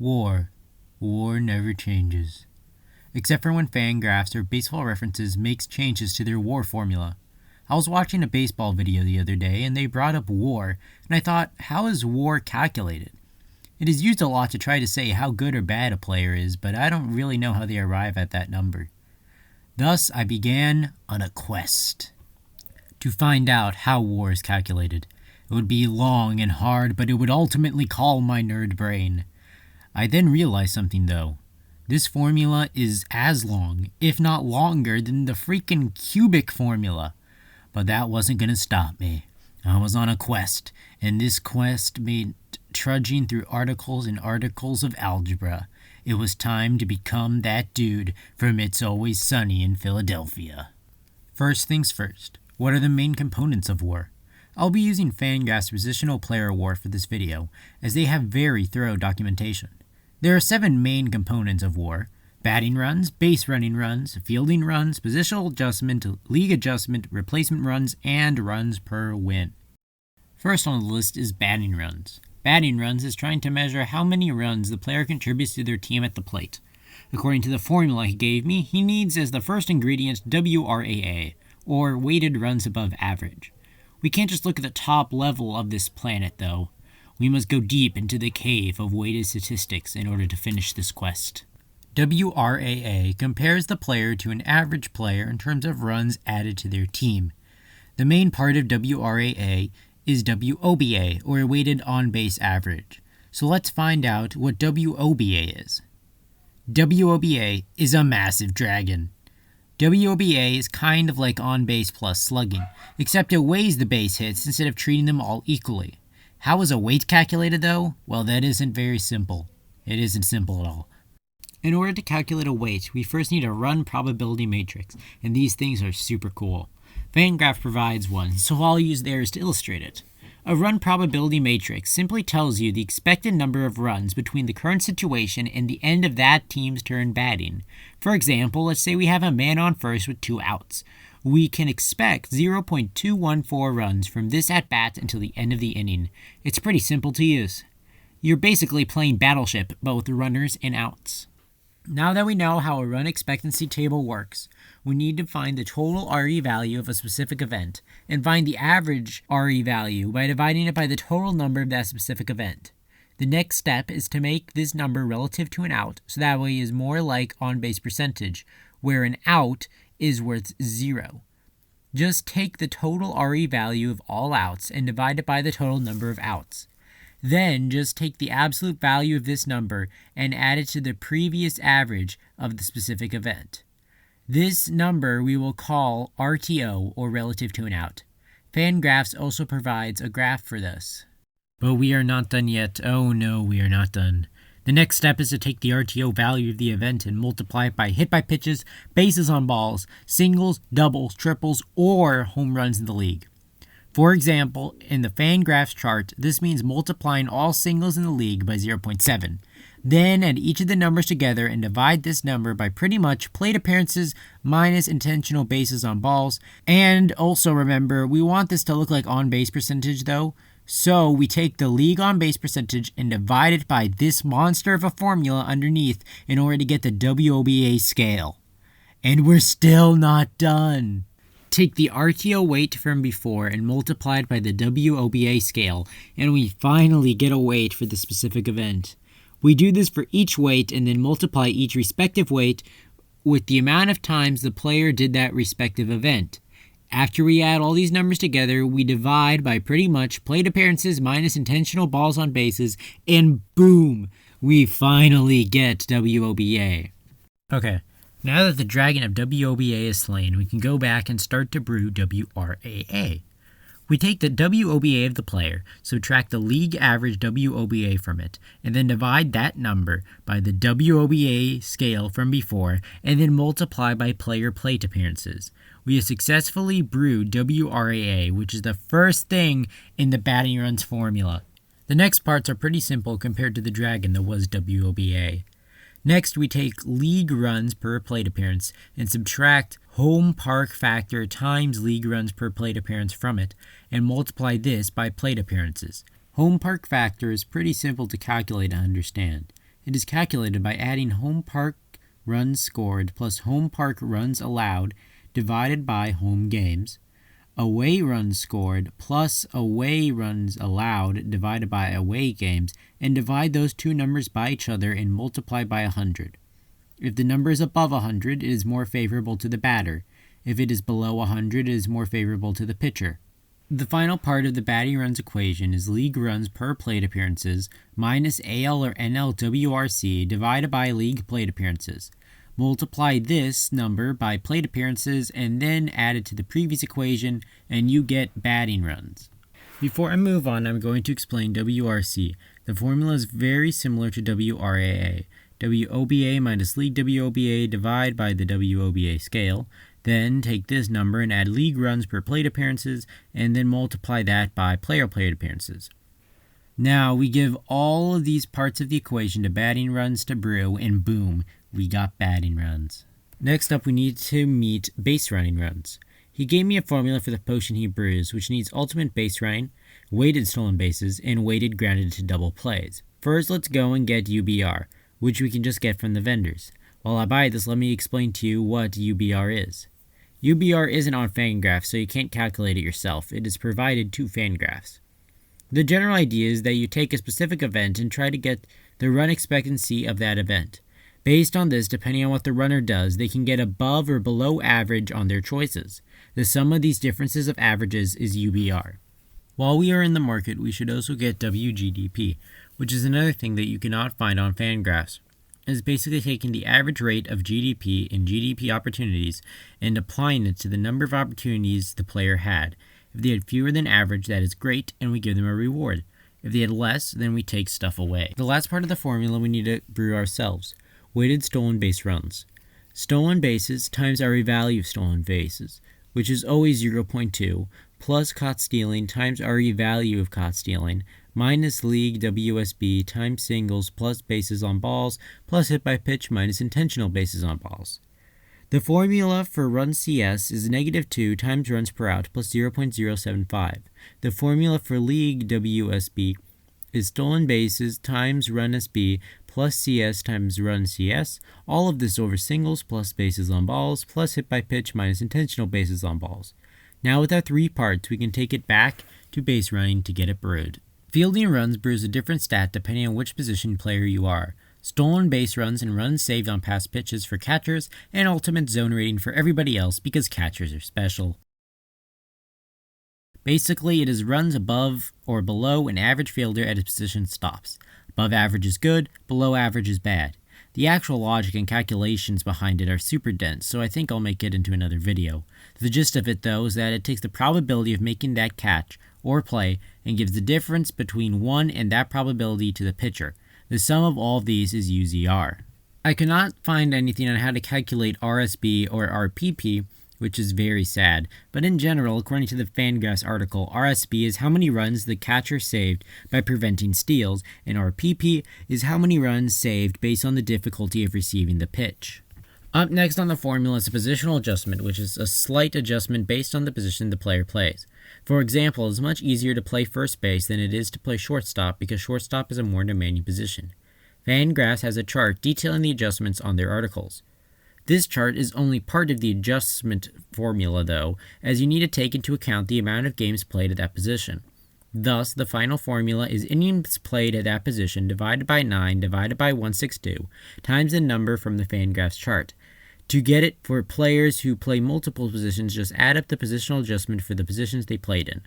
War. War never changes. Except for when Fangraphs or Baseball References makes changes to their war formula. I was watching a baseball video the other day and they brought up war, and I thought, how is war calculated? It is used a lot to try to say how good or bad a player is, but I don't really know how they arrive at that number. Thus, I began on a quest to find out how war is calculated. It would be long and hard, but it would ultimately calm my nerd brain. I then realized something though. This formula is as long, if not longer, than the freaking cubic formula. But that wasn't gonna stop me. I was on a quest, and this quest meant trudging through articles and articles of algebra. It was time to become that dude from It's Always Sunny in Philadelphia. First things first, what are the main components of war? I'll be using Fangraphs Positional Player War for this video, as they have very thorough documentation. There are 7 main components of war: batting runs, base running runs, fielding runs, positional adjustment, league adjustment, replacement runs, and runs per win. First on the list is batting runs. Batting runs is trying to measure how many runs the player contributes to their team at the plate. According to the formula he gave me, he needs as the first ingredient WRAA, or weighted runs above average. We can't just look at the top level of this planet though. We must go deep into the cave of weighted statistics in order to finish this quest. WRAA compares the player to an average player in terms of runs added to their team. The main part of WRAA is WOBA, or weighted on-base average. So let's find out what WOBA is. WOBA is a massive dragon. WOBA is kind of like on-base plus slugging, except it weighs the base hits instead of treating them all equally. How is a weight calculated though? Well, that isn't very simple. It isn't simple at all. In order to calculate a weight, we first need a run probability matrix, and these things are super cool. Fangraph provides one, so I'll use theirs to illustrate it. A run probability matrix simply tells you the expected number of runs between the current situation and the end of that team's turn batting. For example, let's say we have a man on first with 2 outs. We can expect 0.214 runs from this at-bat until the end of the inning. It's pretty simple to use. You're basically playing Battleship, both runners and outs. Now that we know how a run expectancy table works, we need to find the total RE value of a specific event, and find the average RE value by dividing it by the total number of that specific event. The next step is to make this number relative to an out, so that way it is more like on-base percentage, where an out is worth 0. Just take the total RE value of all outs and divide it by the total number of outs. Then just take the absolute value of this number and add it to the previous average of the specific event. This number we will call RTO, or relative to an out. Fangraphs also provides a graph for this. But we are not done yet. Oh no, we are not done. The next step is to take the RTO value of the event and multiply it by hit by pitches, bases on balls, singles, doubles, triples, or home runs in the league. For example, in the Fangraphs chart, this means multiplying all singles in the league by 0.7. Then add each of the numbers together and divide this number by pretty much plate appearances minus intentional bases on balls. And also remember, we want this to look like on-base percentage though. So we take the league on-base percentage and divide it by this monster of a formula underneath in order to get the WOBA scale. And we're still not done. Take the RTO weight from before and multiply it by the WOBA scale, and we finally get a weight for the specific event. We do this for each weight and then multiply each respective weight with the amount of times the player did that respective event. After we add all these numbers together, we divide by pretty much plate appearances minus intentional balls on bases, and boom, we finally get WOBA. Okay. Now that the dragon of WOBA is slain, we can go back and start to brew WRAA. We take the WOBA of the player, subtract the league average WOBA from it, and then divide that number by the WOBA scale from before, and then multiply by player plate appearances. We have successfully brewed WRAA, which is the first thing in the batting runs formula. The next parts are pretty simple compared to the dragon that was WOBA. Next, we take league runs per plate appearance and subtract home park factor times league runs per plate appearance from it, and multiply this by plate appearances. Home park factor is pretty simple to calculate and understand. It is calculated by adding home park runs scored plus home park runs allowed divided by home games, away runs scored plus away runs allowed divided by away games, and divide those two numbers by each other and multiply by 100. If the number is above 100, it is more favorable to the batter. If it is below 100, it is more favorable to the pitcher. The final part of the batting runs equation is league runs per plate appearances minus AL or NL WRC divided by league plate appearances. Multiply this number by plate appearances and then add it to the previous equation and you get batting runs. Before I move on, I'm going to explain WRC. The formula is very similar to WRAA. WOBA minus league WOBA divide by the WOBA scale. Then take this number and add league runs per plate appearances and then multiply that by player plate appearances. Now we give all of these parts of the equation to batting runs to Brew and boom, we got batting runs. Next up we need to meet base running runs. He gave me a formula for the potion he brews, which needs ultimate base running, weighted stolen bases, and weighted grounded to double plays. First let's go and get UBR, which we can just get from the vendors. While I buy this, let me explain to you what UBR is. UBR isn't on Fangraphs, so you can't calculate it yourself. It is provided to Fangraphs. The general idea is that you take a specific event and try to get the run expectancy of that event. Based on this, depending on what the runner does, they can get above or below average on their choices. The sum of these differences of averages is UBR. While we are in the market, we should also get WGDP, which is another thing that you cannot find on Fangraphs. It is basically taking the average rate of GDP and GDP opportunities and applying it to the number of opportunities the player had. If they had fewer than average, that is great, and we give them a reward. If they had less, then we take stuff away. The last part of the formula we need to brew ourselves. Weighted stolen base runs. Stolen bases times our value of stolen bases, which is always 0.2, plus caught stealing times our value of caught stealing, minus league WSB times singles plus bases on balls plus hit by pitch minus intentional bases on balls. The formula for run CS is -2 times runs per out plus 0.075. The formula for league WSB is stolen bases times run SB plus CS times run CS, all of this over singles plus bases on balls plus hit by pitch minus intentional bases on balls. Now with our three parts, we can take it back to base running to get it brewed. Fielding runs brews a different stat depending on which position player you are. Stolen base runs and runs saved on pass pitches for catchers, and ultimate zone rating for everybody else because catchers are special. Basically, it is runs above or below an average fielder at his position stops. Above average is good, below average is bad. The actual logic and calculations behind it are super dense, so I think I'll make it into another video. The gist of it, though, is that it takes the probability of making that catch or play and gives the difference between one and that probability to the pitcher. The sum of all of these is UZR. I cannot find anything on how to calculate RSB or RPP, which is very sad, but in general, according to the Fangraphs article, RSB is how many runs the catcher saved by preventing steals, and RPP is how many runs saved based on the difficulty of receiving the pitch. Up next on the formula is a positional adjustment, which is a slight adjustment based on the position the player plays. For example, it is much easier to play first base than it is to play shortstop because shortstop is a more demanding position. Fangraphs has a chart detailing the adjustments on their articles. This chart is only part of the adjustment formula, though, as you need to take into account the amount of games played at that position. Thus, the final formula is innings played at that position divided by 9 divided by 162 times the number from the Fangraphs chart. To get it for players who play multiple positions, just add up the positional adjustment for the positions they played in.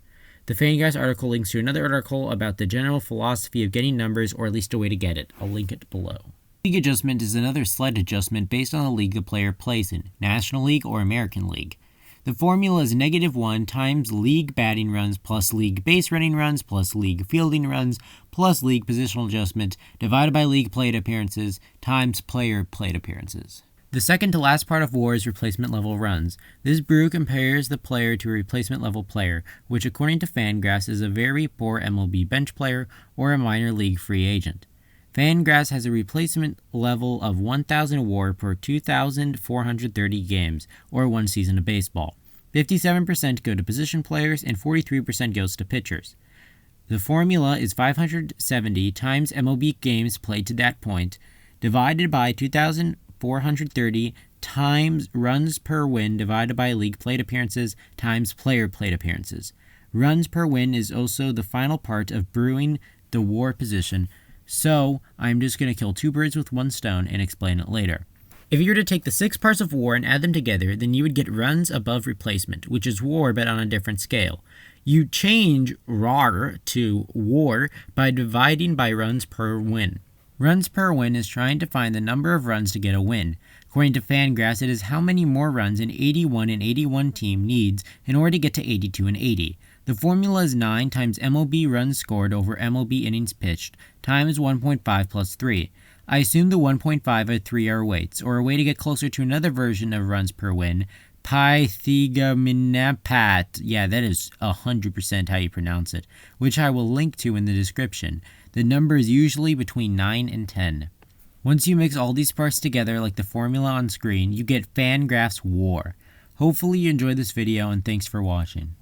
The Fangraphs article links to another article about the general philosophy of getting numbers, or at least a way to get it. I'll link it below. League adjustment is another slight adjustment based on the league the player plays in, National League or American League. The formula is -1 times league batting runs plus league base running runs plus league fielding runs plus league positional adjustment divided by league plate appearances times player plate appearances. The second to last part of WAR is replacement level runs. This brew compares the player to a replacement level player, which according to Fangraphs is a very poor MLB bench player or a minor league free agent. Fangraphs has a replacement level of 1,000 WAR per 2,430 games, or one season of baseball. 57% go to position players and 43% goes to pitchers. The formula is 570 times MLB games played to that point, divided by 2,430 times runs per win divided by league plate appearances times player plate appearances. Runs per win is also the final part of brewing the WAR position, so I'm just going to kill two birds with one stone and explain it later. If you were to take the 6 parts of WAR and add them together, then you would get runs above replacement, which is WAR but on a different scale. You change RAR to WAR by dividing by runs per win. Runs per win is trying to find the number of runs to get a win. According to Fangraphs, it is how many more runs an 81 and 81 team needs in order to get to 82 and 80. The formula is 9 times MLB runs scored over MLB innings pitched times 1.5 plus 3. I assume the 1.5 and 3 are weights, or a way to get closer to another version of runs per win, Pythagorean. Yeah, that is 100% how you pronounce it, which I will link to in the description. The number is usually between 9 and 10. Once you mix all these parts together like the formula on screen, you get Fangraphs WAR. Hopefully you enjoyed this video and thanks for watching.